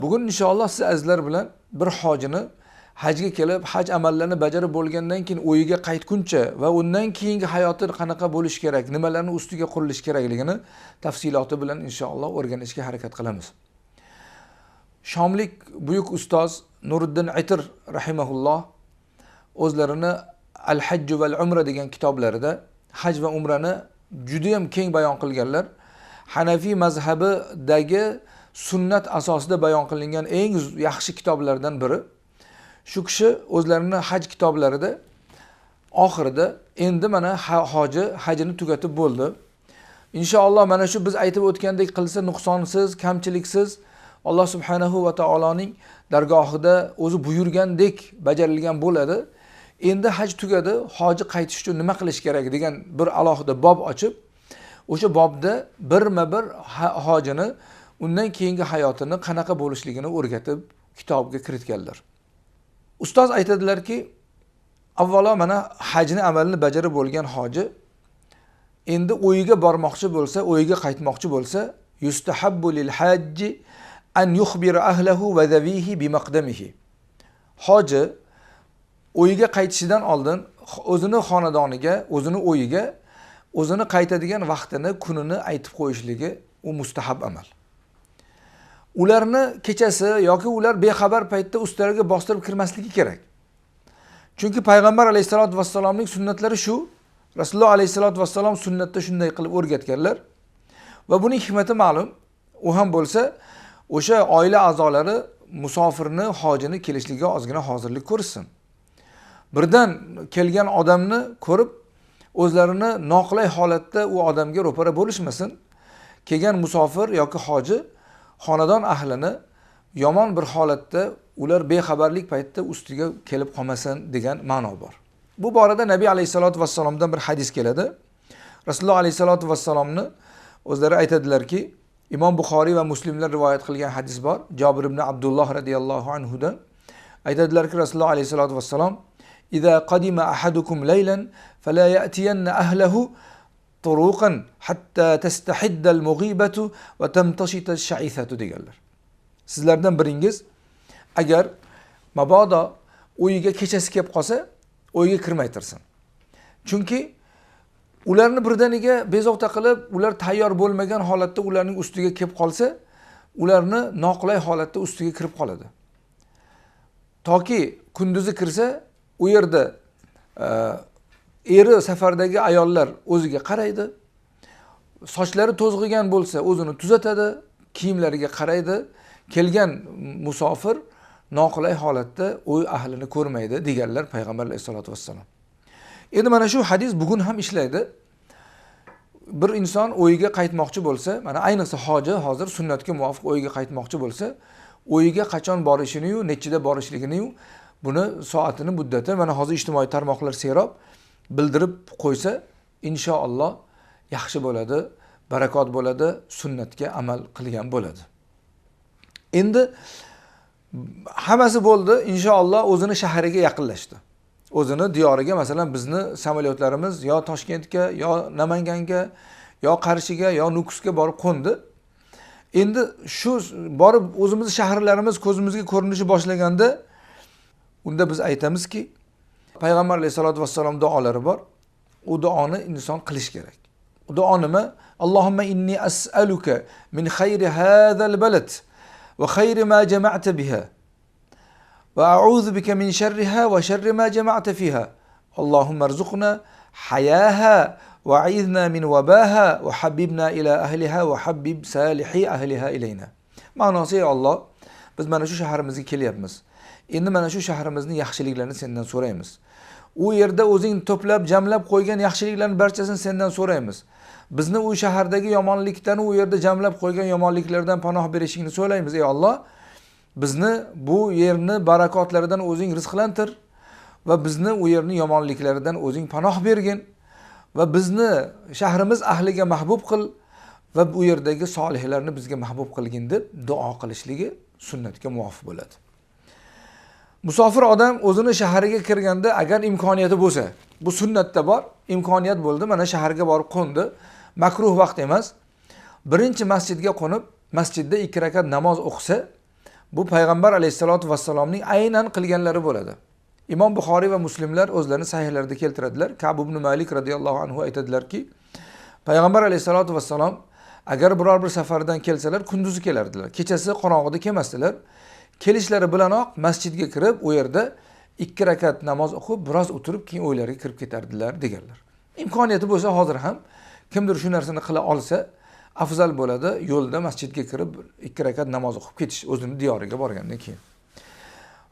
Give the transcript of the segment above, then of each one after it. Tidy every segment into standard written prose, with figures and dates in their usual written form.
Bugun inshaalloh siz azizlar bilan bir hojini hajga kelib, haj amallarini bajarib bo'lgandan keyin o'yiga qaytguncha va undan keyingi hayoti qanaqa bo'lish kerak, nimalarni ustiga qurilish kerakligini tafsiloti bilan inshaalloh o'rganishga harakat qilamiz. Shomlik buyuk ustoz Nuriddin Aytir rahimahulloh o'zlarini Al-Hajj va Al-Umra degan kitoblarida haj va umrani juda ham keng bayon qilganlar. Hanafiy mazhabidagi sunnat asosida bayon qilingan eng yaxshi kitoblardan biri. Shu kishi o'zlarini haj kitoblarida oxirida endi mana hajini tugatib bo'ldi. Inshaalloh mana shu biz aytib o'tgandek qilsa nuqsonsiz, kamchiliksiz Alloh subhanahu va taoloning dargohida o'zi buyurgandek bajarilgan bo'ladi. Endi haj tugadi, hoji qaytish uchun nima qilish kerak degan bir alohida bob ochib, o'sha bobda birma-bir hojini undan keyingi hayotini qanaqa bo'lishligini o'rgatib kitobga kiritganlar. Ustoz aytadilarki, avvalo mana hajni amalini bajarib bo'lgan hoji endi o'yiga bormoqchi bo'lsa, o'yiga qaytmoqchi bo'lsa, yustahabbu lil hajji an yukhbira ahlahu va zavihi bi maqdamihi. Hoji o'yiga qaytishidan oldin o'zini xonadoniga, o'zini o'yiga, o'zini qaytadigan vaqtini, kunini aytib qo'yishligi u mustahab amal. Ularni kechasi yoki ular bexabar paytda ustlariga bostirib kirmasligi kerak. Chunki payg'ambar alayhisolatu vassalomning sunnatlari shu. Rasululloh alayhisolatu vassalom sunnatda shunday qilib o'rgatganlar. Va buning hikmati ma'lum. U ham bo'lsa, o'sha oila a'zolari musofirni, hojini kelishligiga ozgina hozirlik ko'rsin. Birdan kelgan odamni ko'rib, o'zlarini noqulay holatda u odamga ro'para bo'lishmasin. Kelgan musofir yoki hoji xonadon ahlini yomon bir holatda ular bexabarlik paytda ustiga kelib qolmasin degan ma'no bor. Bu borada Nabiy alayhisolatu vassalomdan bir hadis keladi. Rasululloh alayhisolatu vassalomni o'zlari aytadilarki, Imom Buxoriy va Muslimlar rivoyat qilgan hadis bor. Jabir ibn Abdulloh radhiyallohu anhu dan aytadilarki, Rasululloh alayhisolatu vassalom: "Iza qadima ahadukum laylan fala ya'tiyanna ahlihi turuqan hatta tastahidda al-mughibatu va tamtashita ash-sha'ithatu" deganlar. Sizlardan biringiz agar mabodo o'yiga kechasi kelib qolsa, o'yiga kirmay tursin. Chunki ularni birdaniga bezovta qilib, ular tayyor bo'lmagan holatda ularning ustiga kelib qolsa, ularni noqulay holatda ustiga kirib qoladi. Toki kunduzi kirsa, u yerda eri safardagi ayollar o'ziga qaraydi. Sochlari to'zg'igan bo'lsa, o'zini tuzatadi, kiyimlariga qaraydi. Kelgan musofir noqulay holatda uy ahlini ko'rmaydi deganlar payg'ambar alayhisolatu vassalom. Endi mana shu hadis bugun ham ishlaydi. Bir inson o'yiga qaytmoqchi bo'lsa, mana ayniqsa hoji hozir sunnatga muvofiq o'yiga qaytmoqchi bo'lsa, o'yiga qachon borishini-yu, nechida borishligini-yu, buni soatini, muddati mana hozir ijtimoiy tarmoqlar serob bildirib qo'ysa, inshaalloh yaxshi bo'ladi, barakot bo'ladi, sunnatga amal qilgan bo'ladi. Endi hammasi bo'ldi, inshaalloh o'zini shahriga yaqinlashdi. O'zini diyoriga, masalan, bizni samolyotlarimiz yo Toshkentga, yo Namanganga, yo Qarshiga, yo Nukusga borib qo'ndi. Endi shu borib o'zimiz shaharlarimiz ko'zimizga ko'rinishi boshlaganda, unda biz aytamizki, payg'ambar alayhisolatu vassalom duolari bor. U duoni inson qilish kerak. U duo nima? Allohumma inni as'aluka min khayri hadzal balad va khayri ma jama'ta biha va a'udhu bika min sharriha va sharri ma jama'ta fiha. Allohumma arzuqna hayaha va a'idna min wabaha va habibna ila ahliha va habib salihi ahliha ilayna. Ma'nosi: ey Alloh, biz mana shu shaharimizga kelyapmiz. Endi mana shu shaharimizning yaxshiliklarini sendan so'raymiz. U yerda o'zing to'plab, jamlab qo'ygan yaxshiliklarning barchasini sendan so'raymiz. Bizni u shahardagi yomonlikdan, u yerda jamlab qo'ygan yomonliklardan panoh berishingni so'raymiz. Ey Alloh, bizni bu yerni barakotlaridan o'zing rizqlantir va bizni u yerning yomonliklaridan o'zing panoh bergin va bizni shahrimiz ahliga mahbub qil va bu yerdagi solihlarni bizga mahbub qilgin deb duo qilishligi sunnatga muvofiq bo'ladi. Musofir odam o'zini shahriga kirganda agar imkoniyati bo'lsa, bu sunnatda bor, imkoniyat bo'ldi, mana shaharga borib qo'ndi, makruh vaqt emas. Birinchi masjidga qo'nib, masjidda 2 rakat namoz o'qisa, Bu payg'ambar alayhissalotu vassalomning aynan qilganlari bo'ladi. Imom Buxoriy va Muslimlar o'zlarining sahihlarida keltiradilar. Ka'b ibn Malik radhiyallohu anhu aytadilarki, payg'ambar alayhissalotu vassalom agar biror bir safardan kelsalar, kunduzi kelardilar. Kechasi qorong'ida kelmasdilar. Kelishlari bilanoq masjidga kirib, u yerda 2 rakat namoz o'qib, biroz o'tirib, keyin o'ylariga kirib ketardilar deganlar. Imkoniyati bo'lsa hozir ham kimdir shu narsani qila olsa, afzal bo'ladi. Yo'lda masjidga kirib 2 rakat namoz o'qib ketish, o'zining diyoriga borgandan keyin.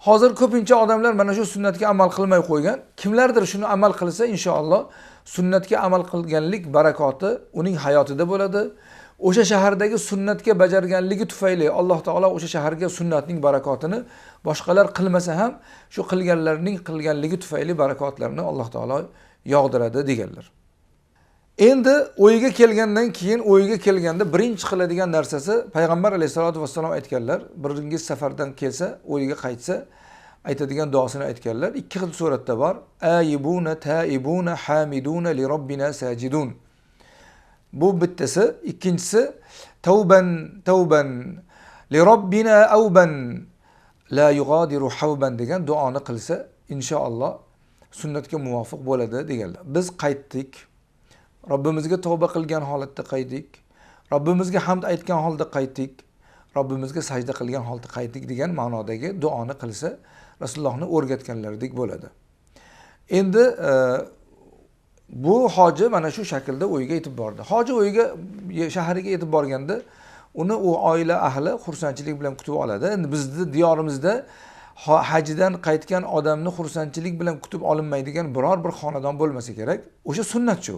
Hozir ko'pincha odamlar mana shu sunnatga amal qilmay qo'ygan. Kimlardir shuni amal qilsa, inshaalloh sunnatga amal qilganlik barakoti uning hayotida bo'ladi. O'sha shahardagi sunnatga bajarganligi tufayli Alloh taolo o'sha shaharga sunnatning barakotini boshqalar qilmasa ham shu qilganlarning qilganligi tufayli barakotlarini Alloh taolo yog'diradi deganlar. Endi o'yiga kelgandan keyin o'yiga kelganda birinchi qiladigan narsasi payg'ambar alayhisolatu vassalom aytganlar, birinchi safardan kelsa, o'yiga qaytsa aytadigan duosini aytganlar. 2 xil suratda bor. Ayibuna taibuna hamiduna li robbina sajidun. Bu bittasi, ikkinchisi tavban li robbina awban la yughadiru hawban degan duoni qilsa, inshaalloh sunnatga muvofiq bo'ladi deganlar. Biz qaytdik. Robbimizga tavba qilgan holatda qaytdik. Robbimizga hamd aytgan holda qaytdik. Robbimizga sajda qilgan holda qaytdik degan ma'nodagi duoni qilsa, Rasulullohning o'rgatganlaridek bo'ladi. Endi bu hoji mana shu shaklda o'yiga yetib bordi. Hoji o'yiga shahariga yetib borganda uni u oila ahli xursandchilik bilan kutib oladi. Endi bizning diyorimizda hajdan qaytgan odamni xursandchilik bilan kutib olinmaydigan biror bir xonadon bo'lmasa kerak. O'sha sunnat shu.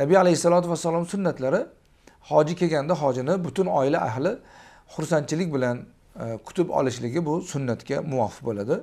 Nabiy alayhisolatu vassalom sunnatlari hoji kelganda hojini butun oila ahli xursandchilik bilan kutib olishligi bu sunnatga muvofiq bo'ladi.